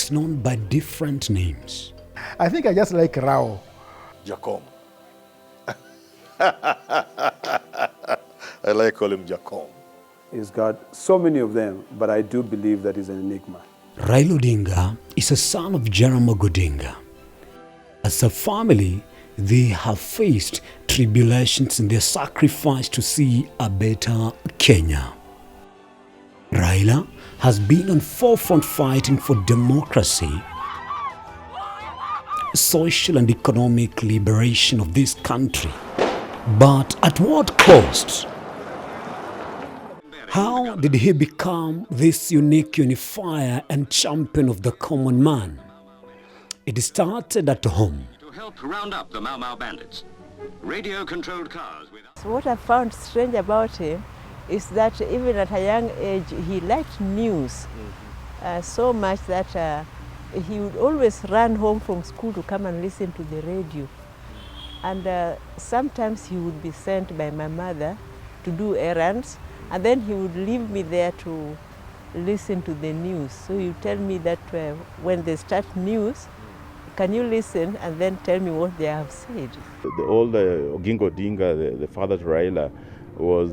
is known by different names. I think I just like Rao. Jacom. I like call him Jacom. He's got so many of them, but I do believe that he's an enigma. Raila Odinga is a son of Raila Odinga. As a family, they have faced tribulations in their sacrifice to see a better Kenya. Raila has been on forefront fighting for democracy, social and economic liberation of this country. But at what cost? How did he become this unique unifier and champion of the common man? It started at home. To help round up the Mau Mau bandits, radio-controlled cars with... What I found strange about him is that even at a young age, he liked news so much that he would always run home from school to come and listen to the radio. And sometimes he would be sent by my mother to do errands, and then he would leave me there to listen to the news. So he would tell me that when they start news, can you listen and then tell me what they have said? The old Odinga, the father to Raila, was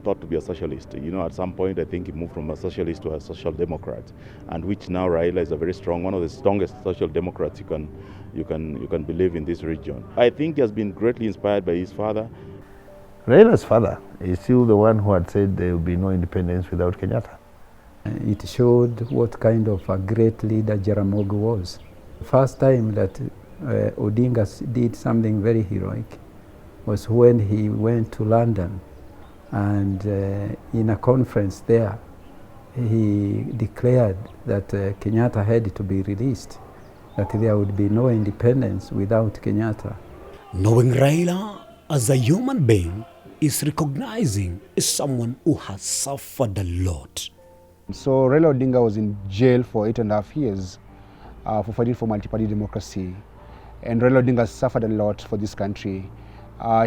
thought to be a socialist. You know, at some point I think he moved from a socialist to a social democrat, and which now Raila is a very strong, one of the strongest social democrats you can believe in this region. I think he has been greatly inspired by his father. Raila's father is still the one who had said there will be no independence without Kenyatta. It showed what kind of a great leader Jaramogi was. The first time that Odinga did something very heroic was when he went to London, and in a conference there he declared that Kenyatta had to be released, that there would be no independence without Kenyatta. Knowing Raila as a human being is recognizing as someone who has suffered a lot. So Raila Odinga was in jail for 8.5 years for fighting for multi-party democracy. And Raila Odinga suffered a lot for this country.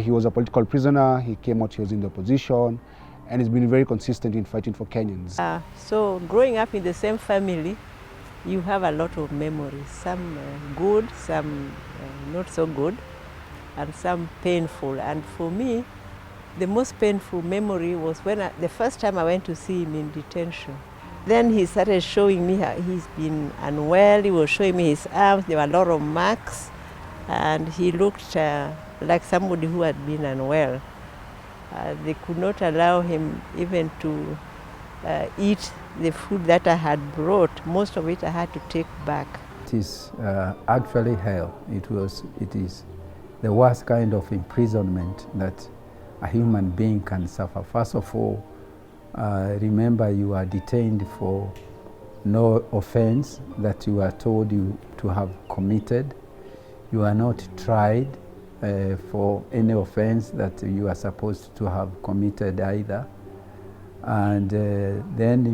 He was a political prisoner, he came out, he was in the opposition, and he's been very consistent in fighting for Kenyans. So growing up in the same family, you have a lot of memories, some good, some not so good, and some painful. And for me, the most painful memory was when the first time I went to see him in detention. Then he started showing me how he's been unwell. He was showing me his arms. There were a lot of marks, and he looked like somebody who had been unwell. They could not allow him even to eat the food that I had brought. Most of it I had to take back. It is actually hell. It is the worst kind of imprisonment that a human being can suffer. First of all, remember you are detained for no offense that you are told you to have committed. You are not tried for any offense that you are supposed to have committed either. And then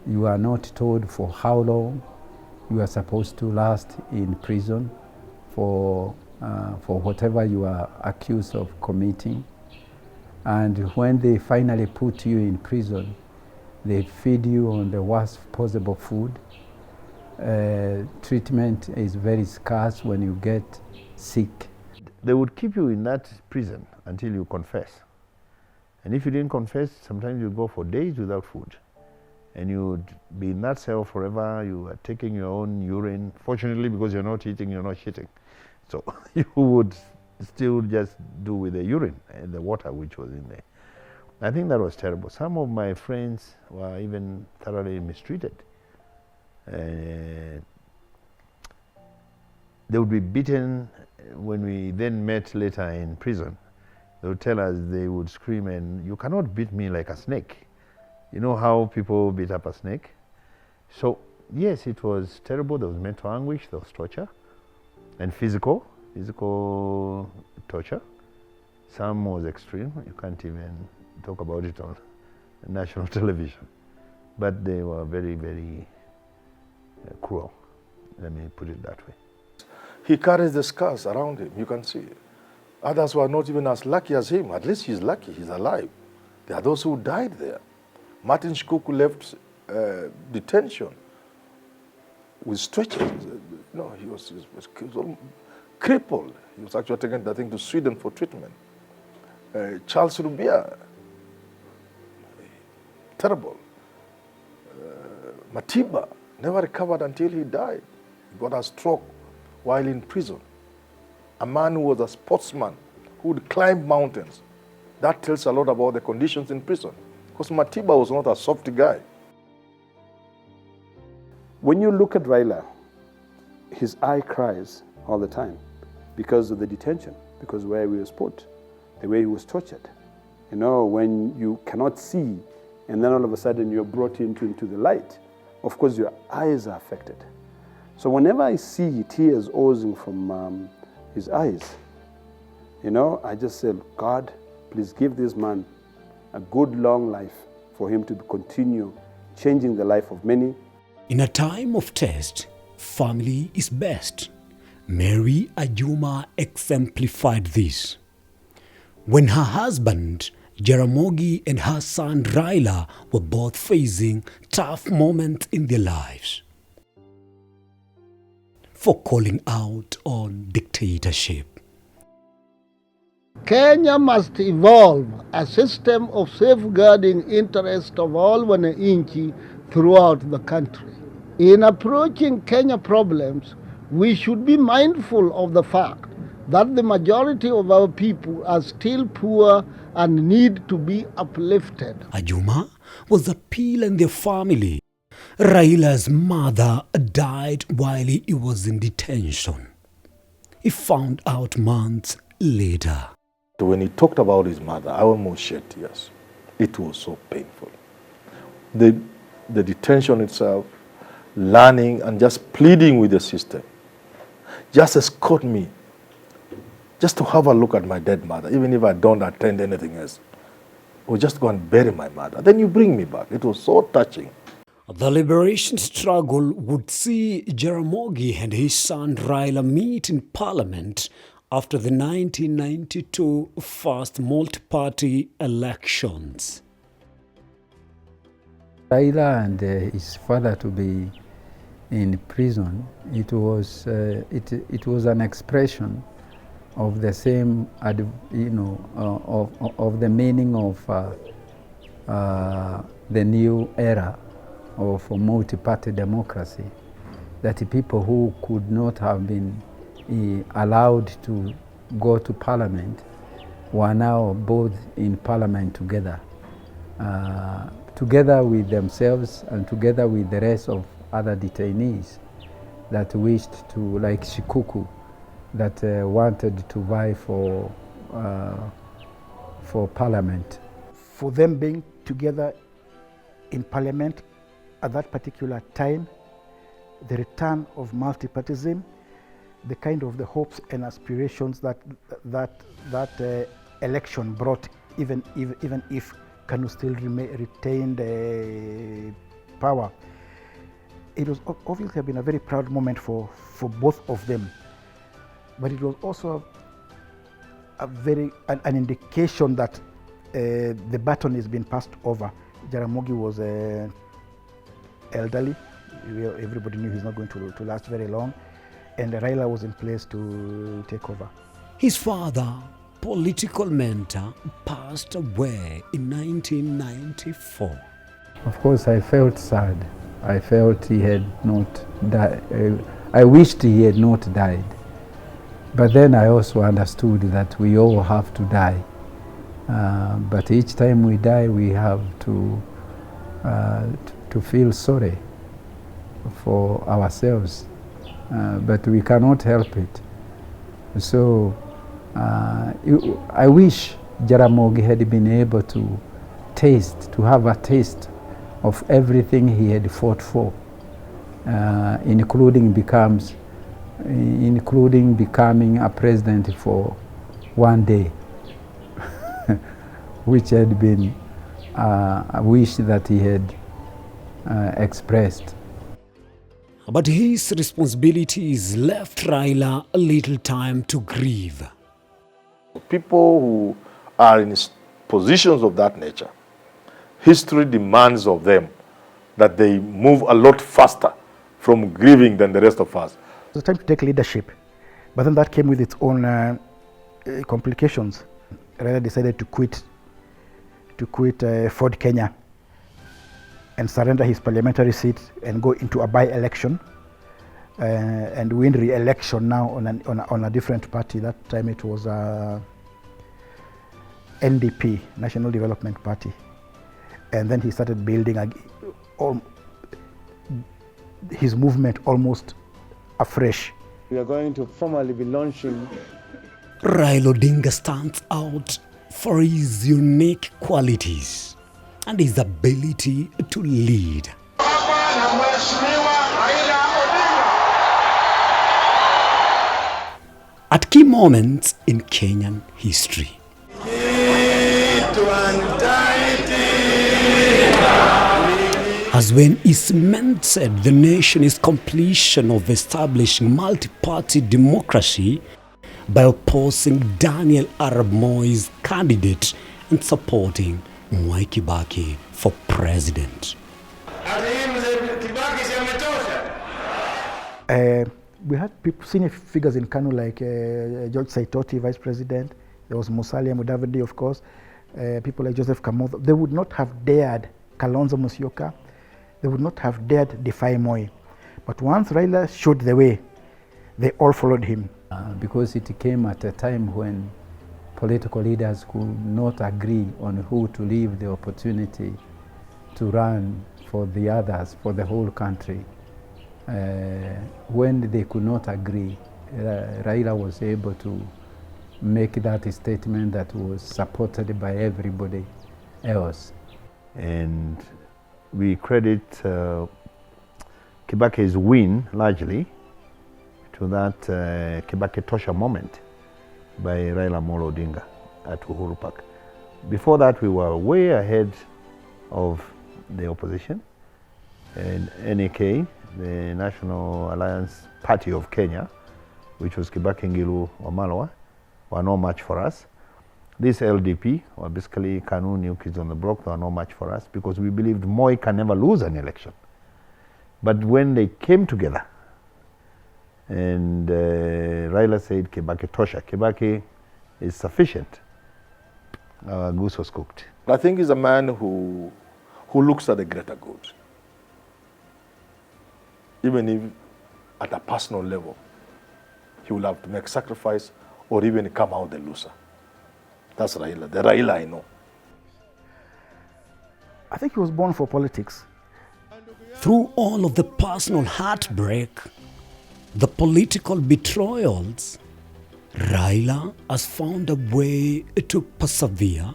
you are not told for how long you are supposed to last in prison for whatever you are accused of committing. And when they finally put you in prison, they feed you on the worst possible food. Treatment is very scarce when you get sick. They would keep you in that prison until you confess. And if you didn't confess, sometimes you go for days without food. And you would be in that cell forever. You are taking your own urine. Fortunately, because you're not eating, you're not shitting. So you would still just do with the urine and the water which was in there. I think that was terrible. Some of my friends were even thoroughly mistreated. They would be beaten. When we then met later in prison, they would tell us, they would scream, and you cannot beat me like a snake. You know how people beat up a snake? So yes, it was terrible. There was mental anguish, there was torture, and physical torture. Some was extreme. You can't even talk about it on national television. But they were very, very cruel. Let me put it that way. He carries the scars around him, you can see. Others were not even as lucky as him. At least he's lucky, he's alive. There are those who died there. Martin Shikuku left detention with stretchers. No, he was crippled. He was actually taken, I think, to Sweden for treatment. Charles Rubia, terrible. Matiba never recovered until he died. He got a stroke while in prison. A man who was a sportsman, who would climb mountains. That tells a lot about the conditions in prison. Because Matiba was not a soft guy. When you look at Raila, his eye cries all the time because of the detention, because where he was put, the way he was tortured. You know, when you cannot see and then all of a sudden you're brought into the light, of course your eyes are affected. So whenever I see tears oozing from his eyes, you know, I just say, God, please give this man a good long life for him to continue changing the life of many. In a time of test, family is best. Mary Ajuma exemplified this. When her husband, Jaramogi, and her son Raila were both facing tough moments in their lives, for calling out on dictatorship. Kenya must evolve a system of safeguarding interest of all wananchi throughout the country. In approaching Kenya problems, we should be mindful of the fact that the majority of our people are still poor and need to be uplifted. Ajuma was a Peel and their family. Raila's mother died while he was in detention. He found out months later. When he talked about his mother, I almost shed tears. It was so painful. The detention itself, learning and just pleading with the system, just escort me, just to have a look at my dead mother, even if I don't attend anything else, or just go and bury my mother. Then you bring me back. It was so touching. The liberation struggle would see Jaramogi and his son Raila meet in Parliament after the 1992 first multi-party elections. Raila and his father to be in prison, it was an expression of the same, of the meaning of the new era of multi-party democracy, that the people who could not have been allowed to go to Parliament were now both in Parliament together, together with themselves and together with the rest of other detainees that wished to, like Shikuku, that wanted to vie for Parliament. For them being together in Parliament at that particular time, the return of multipartyism, the kind of the hopes and aspirations that election brought, even if Kanu still retained power. It was obviously been a very proud moment for both of them, but it was also an indication that the baton has been passed over. Jaramogi was elderly. Everybody knew he's not going to last very long, and Raila was in place to take over. His father, political mentor, passed away in 1994. Of course, I felt sad. I felt he had not died. I wished he had not died. But then I also understood that we all have to die. But each time we die, we have to feel sorry for ourselves. But we cannot help it. So I wish Jaramogi had been able to have a taste of everything he had fought for, including becoming a president for one day, which had been a wish that he had expressed. But his responsibilities left Raila a little time to grieve. People who are in positions of that nature, history demands of them that they move a lot faster from grieving than the rest of us. It was time to take leadership, but then that came with its own complications. Raila decided to quit Ford Kenya and surrender his parliamentary seat and go into a by-election and win re-election now on a different party. That time it was NDP, National Development Party. And then he started building his movement almost afresh. We are going to formally be launching. Raila Odinga stands out for his unique qualities and his ability to lead. At key moments in Kenyan history. As when he cemented the nation's completion of establishing multi-party democracy by opposing Daniel Arap Moi's candidate and supporting Mwai Kibaki for president. We had senior figures in Kanu like George Saitoti, vice president. There was Musalia Mudavadi, of course. People like Joseph Kamoto. They would not have dared Kalonzo Musyoka. They would not have dared defy Moi. But once Raila showed the way, they all followed him. Because it came at a time when political leaders could not agree on who to leave the opportunity to run for the others, for the whole country. When they could not agree, Raila was able to make that statement that was supported by everybody else. And we credit Kibaki's win largely to that Kibaki Tosha moment by Raila Amolo Odinga at Uhuru Park. Before that, we were way ahead of the opposition. And NAK, the National Alliance Party of Kenya, which was Kibaki, Ngilu, Amolo, were no match for us. This LDP, or basically Kanu, New Kids on the Block, were no match for us because we believed Moi can never lose an election. But when they came together, and Raila said Kibaki Tosha, Kibaki is sufficient, our goose was cooked. I think he's a man who looks at the greater good. Even if at a personal level, he will have to make sacrifice or even come out the loser. That's Raila, the Raila I know. I think he was born for politics. Through all of the personal heartbreak, the political betrayals, Raila has found a way to persevere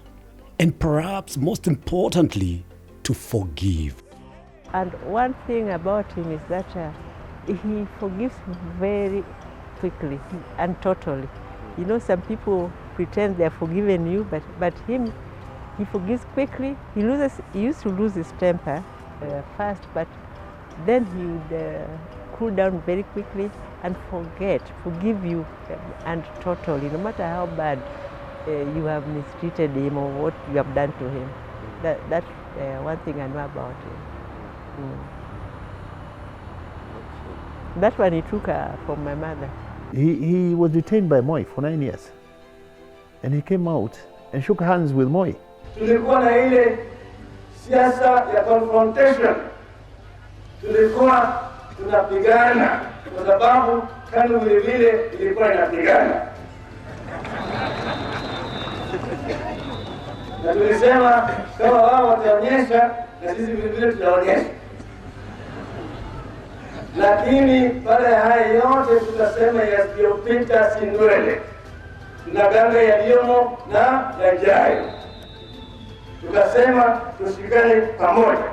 and perhaps most importantly, to forgive. And one thing about him is that he forgives very quickly and totally. You know, some people pretend they're forgiven you, but him, he forgives quickly. He used to lose his temper fast, but then he would cool down very quickly and forgive you and totally, no matter how bad you have mistreated him or what you have done to him. That's one thing I know about him. That one he took from my mother. He was detained by Moi for 9 years. And he came out and shook hands with Moi. Tulikuwa na ile siasa ya confrontation. Tulikuwa tunapigana kwa sababu KANU vile vile ilikuwa inapigana. Na tulisema kama wao wataonyesha na sisi vile vile tutaonyesha. Lakini baada ya haya yote tutasema yasiyopita si ndwele. Tunaganga yaliyomo na yajayo. Tukasema tushikane pamoja.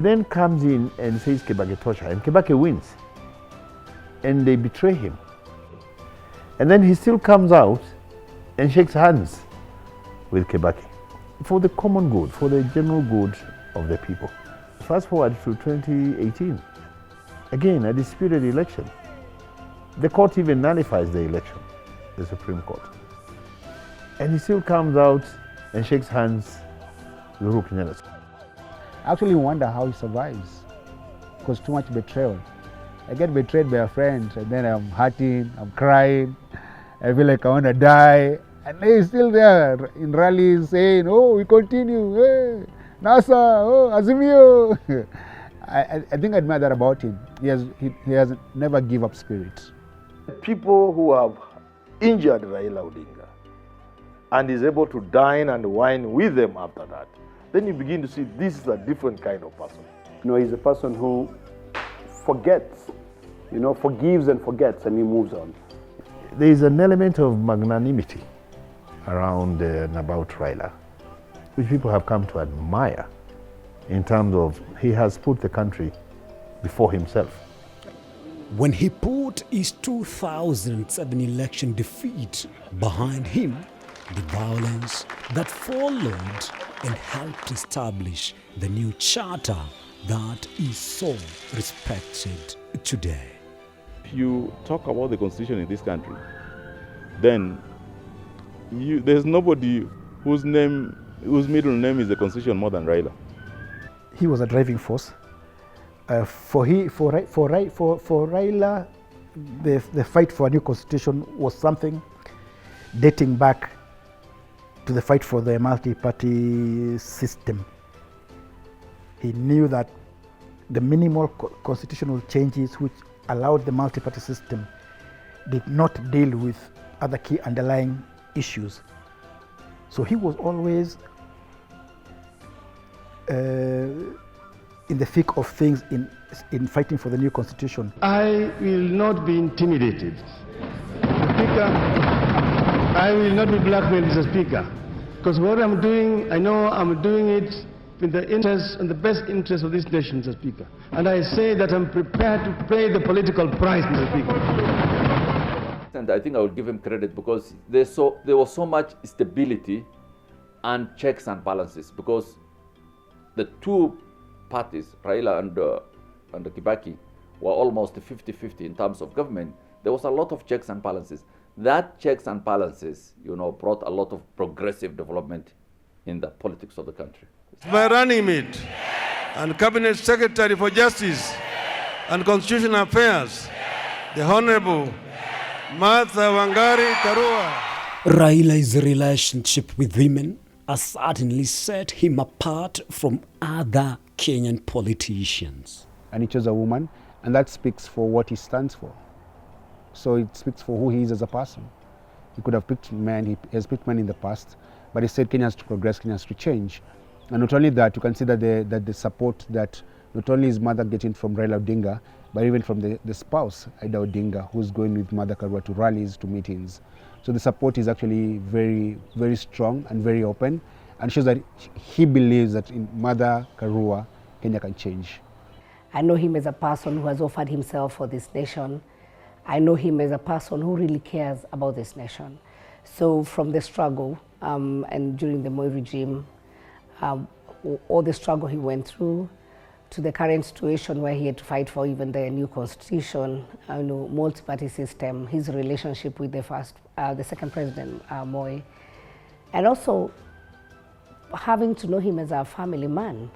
Then comes in and says Kibaki Tosha, and Kibaki wins. And they betray him. And then he still comes out and shakes hands with Kibaki for the common good, for the general good of the people. Fast forward to 2018. Again, a disputed election. The court even nullifies the election, the Supreme Court. And he still comes out and shakes hands with Uhuru Kenyatta. I actually wonder how he survives because too much betrayal. I get betrayed by a friend, and then I'm hurting, I'm crying, I feel like I want to die. And he's still there in rallies saying, oh, we continue, hey, NASA, oh, Azimio. I think I admire that about him. He has never give up spirit. People who have injured Raila Odinga and is able to dine and wine with them after that, then you begin to see this is a different kind of person. You know, he's a person who forgets, you know, forgives and forgets, and he moves on. There is an element of magnanimity around and about Raila, which people have come to admire in terms of he has put the country before himself. When he put his 2007 election defeat behind him, the violence that followed and helped establish the new charter that is so respected today. If you talk about the constitution in this country, then there's nobody whose middle name is the constitution more than Raila. He was a driving force. For Raila, the fight for a new constitution was something dating back to the fight for the multi-party system. He knew that the minimal constitutional changes which allowed the multi-party system did not deal with other key underlying issues. So he was always in the thick of things in fighting for the new constitution. I will not be intimidated. Speaker, I will not be blackmailed as a speaker, because what I'm doing, I know I'm doing it in the interest and the best interest of this nation, Mr. Speaker. And I say that I'm prepared to pay the political price, Mr. Speaker. And I think I would give him credit because there was so much stability and checks and balances, because the two parties, Raila and Kibaki, were almost 50-50 in terms of government. There was a lot of checks and balances. That checks and balances, you know, brought a lot of progressive development in the politics of the country. My running mate and Cabinet Secretary for Justice and Constitutional Affairs, the Honorable Martha Wangari Karua. Raila's relationship with women has certainly set him apart from other Kenyan politicians. And he chose a woman, and that speaks for what he stands for. So it speaks for who he is as a person. He could have picked men, he has picked men in the past, but he said Kenya has to progress, Kenya has to change. And not only that, you can see that the support that not only his mother getting from Raila Odinga, but even from the spouse, Ida Odinga, who's going with Mother Karua to rallies, to meetings. So the support is actually very, very strong and very open, and shows that he believes that in Mother Karua, Kenya can change. I know him as a person who has offered himself for this nation. I know him as a person who really cares about this nation. So from the struggle and during the Moi regime, all the struggle he went through, to the current situation where he had to fight for even the new constitution, multi-party system, his relationship with the second president, Moi, and also having to know him as a family man.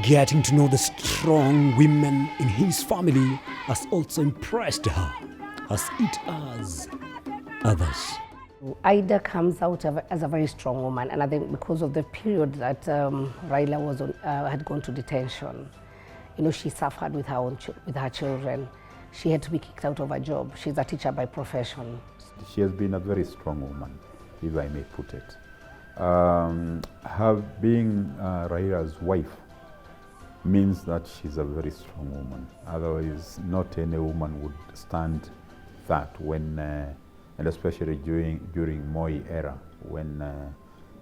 Getting to know the strong women in his family has also impressed her, as it has others. Ida comes out as a very strong woman, and I think because of the period that Raila was had gone to detention, she suffered with her children. She had to be kicked out of her job. She's a teacher by profession. She has been a very strong woman, if I may put it. Her being Raila's wife means that she's a very strong woman. Otherwise, not any woman would stand that when, and especially during Moi era, when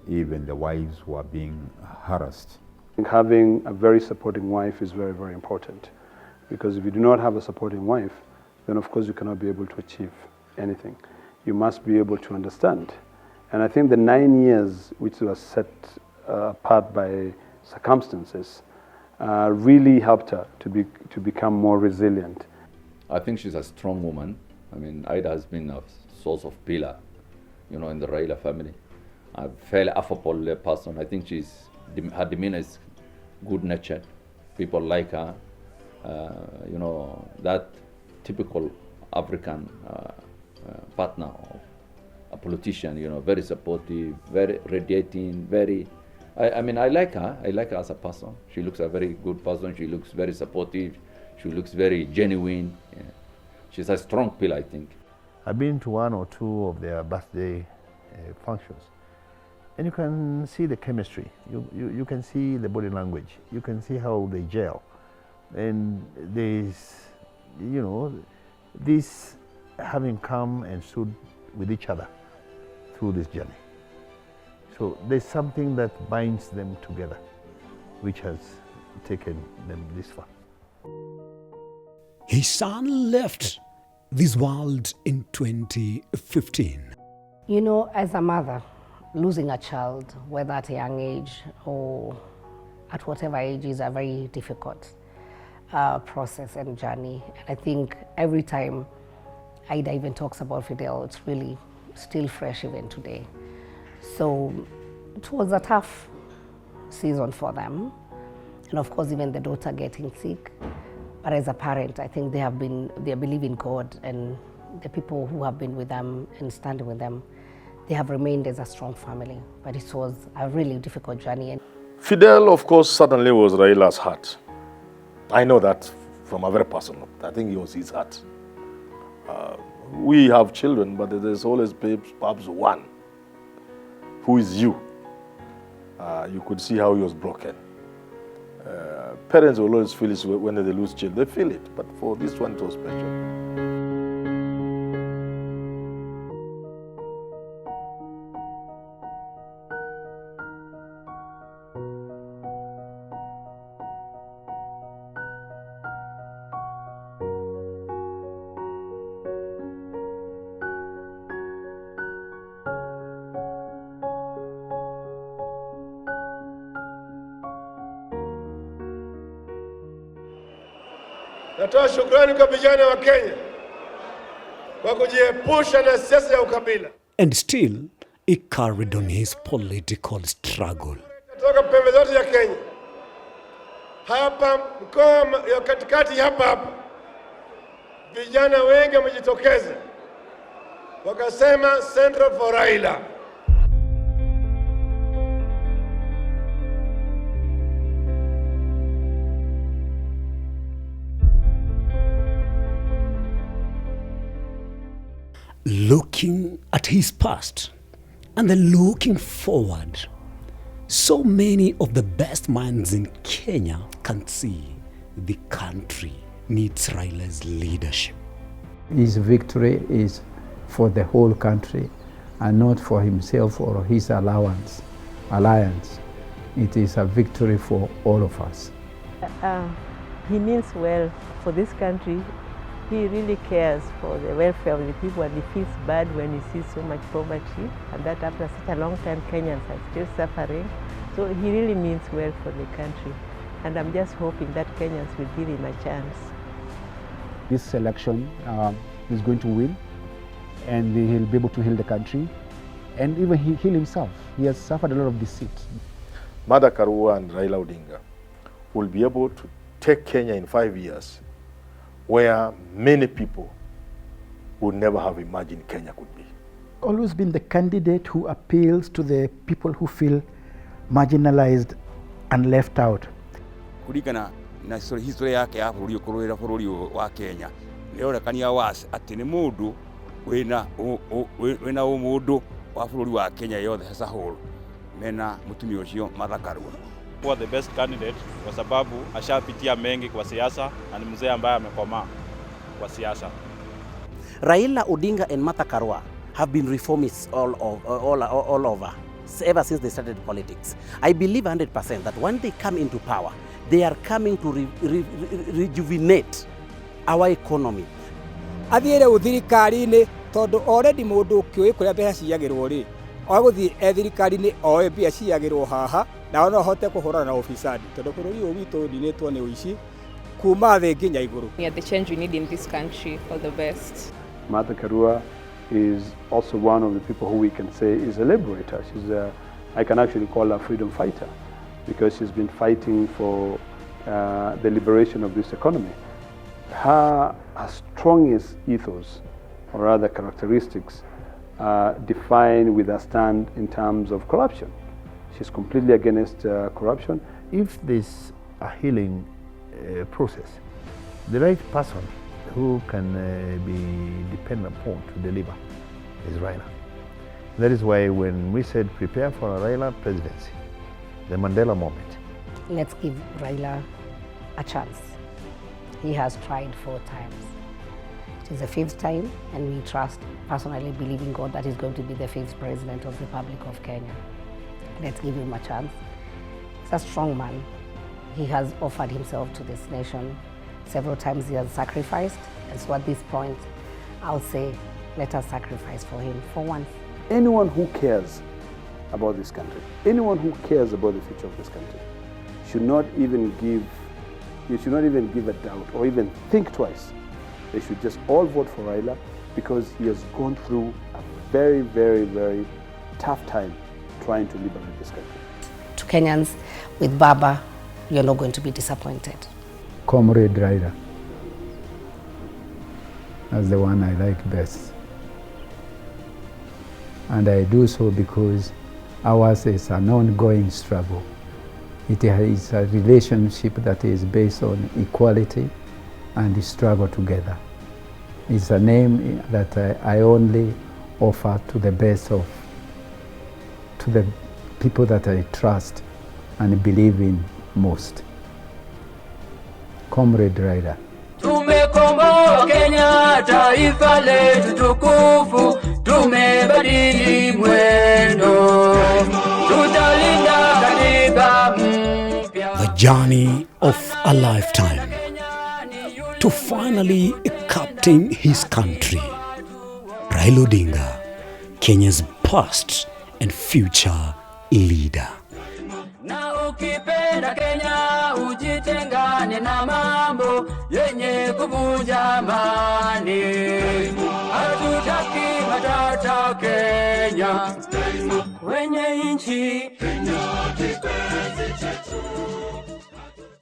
even the wives were being harassed. Having a very supporting wife is very, very important, because if you do not have a supporting wife, then of course you cannot be able to achieve anything. You must be able to understand. And I think the 9 years which was set apart by circumstances really helped her to become more resilient. I think she's a strong woman. I mean, Ida has been a source of pillar, in the Raila family. A fairly affable person. I think her demeanor is good-natured, people like her. You know, that typical African partner of a politician, you know, very supportive, very radiating, very, I mean, I like her. I like her as a person. She looks a very good person. She looks very supportive. She looks very genuine. Yeah. She's a strong pillar, I think. I've been to one or two of their birthday functions, and you can see the chemistry. You can see the body language. You can see how they gel. And there's, you know, this having come and stood with each other through this journey. So there's something that binds them together, which has taken them this far. His son left this world in 2015. You know, as a mother, losing a child, whether at a young age or at whatever age, is a very difficult process and journey. And I think every time Ida even talks about Fidel, it's really still fresh even today. So it was a tough season for them. And of course, even the daughter getting sick. But as a parent, I think they believe in God, and the people who have been with them and standing with them, they have remained as a strong family. But it was a really difficult journey. Fidel, of course, certainly was Raila's heart. I know that from a very personal. I think it was his heart. We have children, but there's always perhaps one who is you. You could see how he was broken. Parents will always feel it when they lose children. They feel it, but for this one, it was special. Natoa shukrani kwa vijana wa Kenya kwa kujiepusha na siasa ya ukabila. And still, he carried on his political struggle. Kutoka pembe zote ya Kenya, hapa mkoa ya katikati hapa, vijana wengi wamejitokeza wakasema Central for Raila. Looking at his past and then looking forward, so many of the best minds in Kenya can see the country needs Raila's leadership. His victory is for the whole country and not for himself or his alliance. It is a victory for all of us. He means well for this country. He really cares for the welfare of the people, and he feels bad when he sees so much poverty, and that after such a long time Kenyans are still suffering. So he really means well for the country, and I'm just hoping that Kenyans will give him a chance. This election he's going to win, and he'll be able to heal the country, and even heal himself. He has suffered a lot of deceit. Martha Karua and Raila Odinga will be able to take Kenya in 5 years where many people would never have imagined Kenya could be. Always been the candidate who appeals to the people who feel marginalized and left out. Kuringana na history yake ya bũrũri ũkũrũĩra bũrũri wa Kenya nĩorekania wasi atĩ nĩ mũndũ wĩna ũmũndũ wa bũrũri wa Kenya yothe as a whole mena mũtumia ũcio Martha Karua. Kuwa the best candidate kwa sababu ashapitia mengi kwa siasa na ni mzee ambaye amekomaa kwa siasa. Raila Odinga and Martha Karua have been reformists all over ever since they started politics. I believe 100% that when they come into power, they are coming to rejuvenate our economy. Athiire uthirikari-ini tondu already mundu ukioi kuria mbeca ciagirwo ri oguthii ethirikari-ini oe mbia ciagirwo haha na no hote kuhurana na ofisadi tondu bururi uyu witu ndinetwo ni uici kuma thi nginya iguru. The change we need in this country for the best. Martha Karua is also one of the people who we can say is a liberator. She's I can actually call her a freedom fighter because she's been fighting for the liberation of this economy. Her strongest ethos, or other characteristics, defined with a stand in terms of corruption. She's completely against corruption. If there's a healing process, the right person who can be depended upon to deliver is Raila. That is why when we said prepare for a Raila presidency, the Mandela moment. Let's give Raila a chance. He has tried 4 times. It is the 5th time, and we trust, personally believe in God that he's going to be the 5th president of the Republic of Kenya. Let's give him a chance. He's a strong man. He has offered himself to this nation. Several times he has sacrificed, and so at this point, I'll say, let us sacrifice for him for once. Anyone who cares about this country, anyone who cares about the future of this country, should not even give a doubt or even think twice. They should just all vote for Raila, because he has gone through a very, very, very tough time trying to liberate this country. To Kenyans, with Baba, you're not going to be disappointed. Comrade Raila. That's the one I like best. And I do so because ours is an ongoing struggle. It is a relationship that is based on equality and struggle together. It's a name that I only offer to the best of, to the people that I trust and believe in most. Comrade Raila. Tumekomboa Kenya, taifa letu tukufu, tumebadili mwendo, tutalinda katiba mpya. The journey of a lifetime to finally captain his country. Raila Odinga, Kenya's past and future leader. Na ukipenda Kenya, ujitengane na mambo yenye kuvunja amani. Hatutaki matata Kenya, wenye nchi